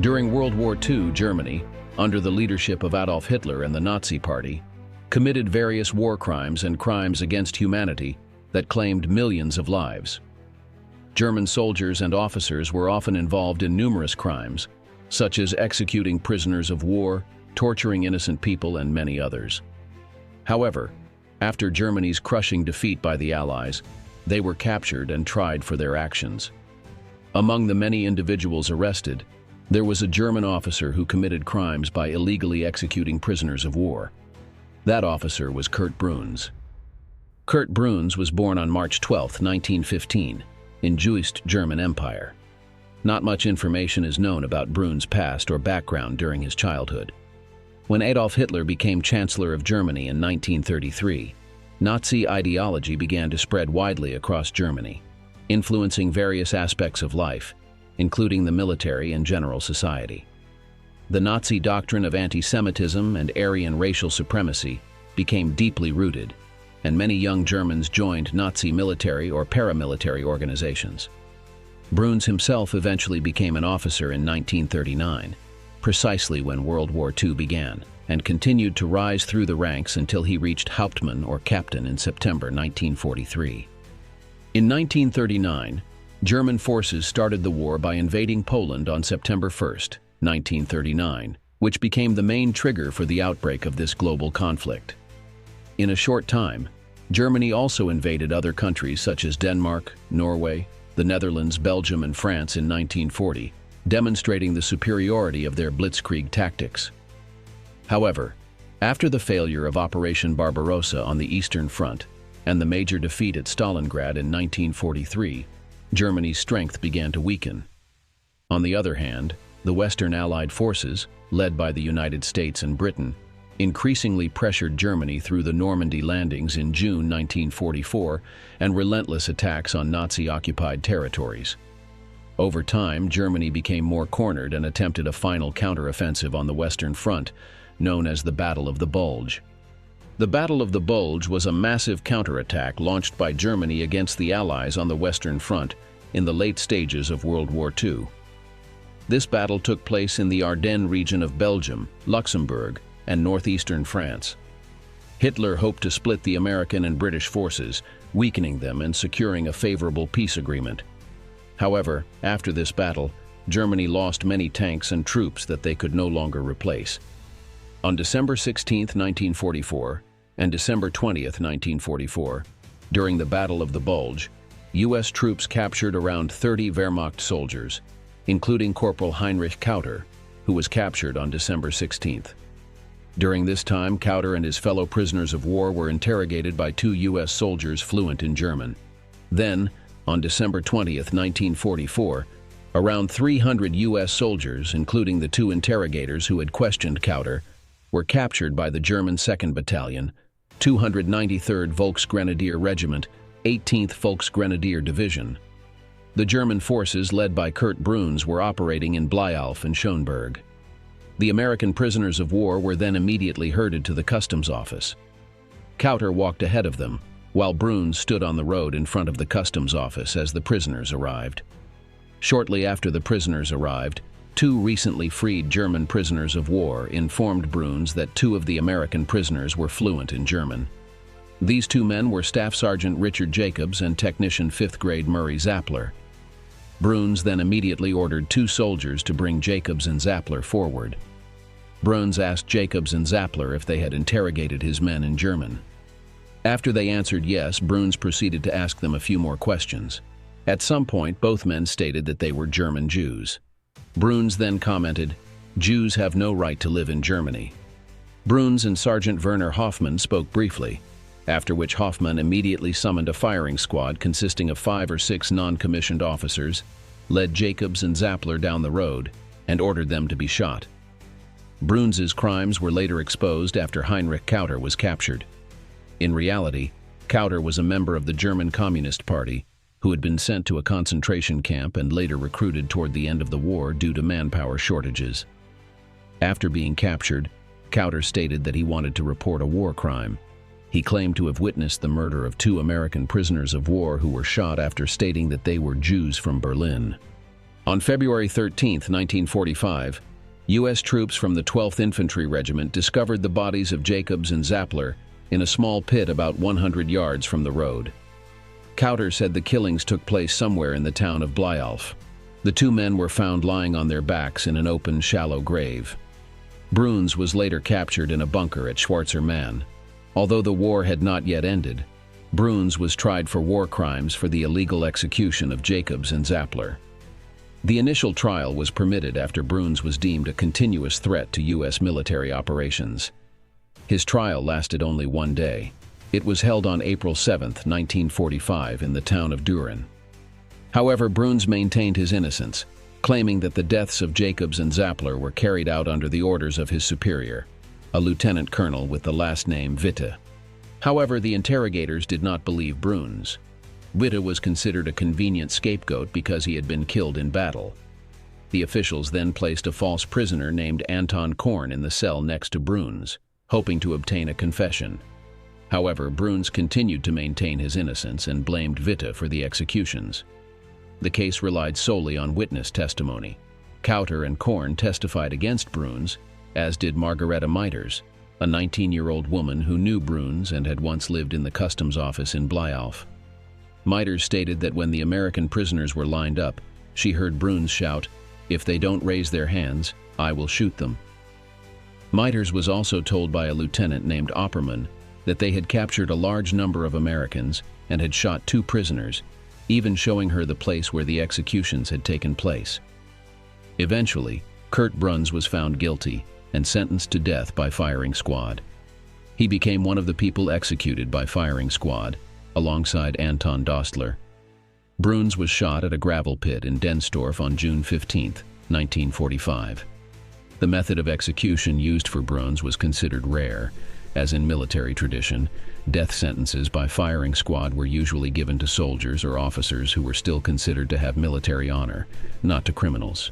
During World War II, Germany, under the leadership of Adolf Hitler and the Nazi Party, committed various war crimes and crimes against humanity that claimed millions of lives. German soldiers and officers were often involved in numerous crimes, such as executing prisoners of war, torturing innocent people, and many others. However, after Germany's crushing defeat by the Allies, they were captured and tried for their actions. Among the many individuals arrested, there was a German officer who committed crimes by illegally executing prisoners of war. That officer was Curt Bruns. Curt Bruns was born on March 12, 1915, in Juist, German Empire. Not much information is known about Bruns' past or background during his childhood. When Adolf Hitler became Chancellor of Germany in 1933, Nazi ideology began to spread widely across Germany, influencing various aspects of life, including the military and general society. The Nazi doctrine of anti-Semitism and Aryan racial supremacy became deeply rooted, and many young Germans joined Nazi military or paramilitary organizations. Bruns himself eventually became an officer in 1939, precisely when World War II began, and continued to rise through the ranks until he reached Hauptmann or captain in September 1943. In 1939, German forces started the war by invading Poland on September 1, 1939, which became the main trigger for the outbreak of this global conflict. In a short time, Germany also invaded other countries such as Denmark, Norway, the Netherlands, Belgium, and France in 1940, demonstrating the superiority of their blitzkrieg tactics. However, after the failure of Operation Barbarossa on the Eastern Front and the major defeat at Stalingrad in 1943, Germany's strength began to weaken. On the other hand, the Western Allied forces, led by the United States and Britain, increasingly pressured Germany through the Normandy landings in June 1944 and relentless attacks on Nazi-occupied territories. Over time, Germany became more cornered and attempted a final counteroffensive on the Western Front, known as the Battle of the Bulge. The Battle of the Bulge was a massive counterattack launched by Germany against the Allies on the Western Front in the late stages of World War II. This battle took place in the Ardennes region of Belgium, Luxembourg, and northeastern France. Hitler hoped to split the American and British forces, weakening them and securing a favorable peace agreement. However, after this battle, Germany lost many tanks and troops that they could no longer replace. On December 16, 1944, and December 20, 1944, during the Battle of the Bulge, U.S. troops captured around 30 Wehrmacht soldiers, including Corporal Heinrich Kauter, who was captured on December 16. During this time, Kauter and his fellow prisoners of war were interrogated by 2 U.S. soldiers fluent in German. Then, on December 20, 1944, around 300 U.S. soldiers, including the 2 interrogators who had questioned Kauter, were captured by the German 2nd Battalion, 293rd Volksgrenadier Regiment, 18th Volksgrenadier Division. The German forces, led by Curt Bruns, were operating in Bleilf and Schönberg. The American prisoners of war were then immediately herded to the customs office. Kauter walked ahead of them, while Bruns stood on the road in front of the customs office as the prisoners arrived. Shortly after the prisoners arrived, 2 recently freed German prisoners of war informed Bruns that 2 of the American prisoners were fluent in German. These 2 men were Staff Sergeant Richard Jacobs and Technician 5th Grade Murray Zappler. Bruns then immediately ordered 2 soldiers to bring Jacobs and Zappler forward. Bruns asked Jacobs and Zappler if they had interrogated his men in German. After they answered yes, Bruns proceeded to ask them a few more questions. At some point, both men stated that they were German Jews. Bruns then commented, "Jews have no right to live in Germany." Bruns and Sergeant Werner Hoffmann spoke briefly, after which Hoffmann immediately summoned a firing squad consisting of 5 or 6 non-commissioned officers, led Jacobs and Zappler down the road, and ordered them to be shot. Bruns's crimes were later exposed after Heinrich Kauter was captured. In reality, Kauter was a member of the German Communist Party, who had been sent to a concentration camp and later recruited toward the end of the war due to manpower shortages. After being captured, Kauter stated that he wanted to report a war crime. He claimed to have witnessed the murder of 2 American prisoners of war who were shot after stating that they were Jews from Berlin. On February 13, 1945, U.S. troops from the 12th Infantry Regiment discovered the bodies of Jacobs and Zappler in a small pit about 100 yards from the road. Kauter said the killings took place somewhere in the town of Blyalf. The two men were found lying on their backs in an open, shallow grave. Brunes was later captured in a bunker at Schwarzer Mann. Although the war had not yet ended, Brunes was tried for war crimes for the illegal execution of Jacobs and Zappler. The initial trial was permitted after Brunes was deemed a continuous threat to U.S. military operations. His trial lasted only one day. It was held on April 7, 1945, in the town of Düren. However, Brunes maintained his innocence, claiming that the deaths of Jacobs and Zappler were carried out under the orders of his superior, a lieutenant colonel with the last name Witte. However, the interrogators did not believe Brunes. Witte was considered a convenient scapegoat because he had been killed in battle. The officials then placed a false prisoner named Anton Korn in the cell next to Brunes, hoping to obtain a confession. However, Brunes continued to maintain his innocence and blamed Witte for the executions. The case relied solely on witness testimony. Kauter and Korn testified against Brunes, as did Margareta Meiters, a 19-year-old woman who knew Brunes and had once lived in the customs office in Blyalf. Meiters stated that when the American prisoners were lined up, she heard Brunes shout, "If they don't raise their hands, I will shoot them." Meiters was also told by a lieutenant named Opperman that they had captured a large number of Americans and had shot 2 prisoners, even showing her the place where the executions had taken place. Eventually, Curt Bruns was found guilty and sentenced to death by firing squad. He became one of the people executed by firing squad, alongside Anton Dostler. Bruns was shot at a gravel pit in Densdorf on June 15, 1945. The method of execution used for Bruns was considered rare, as in military tradition, death sentences by firing squad were usually given to soldiers or officers who were still considered to have military honor, not to criminals.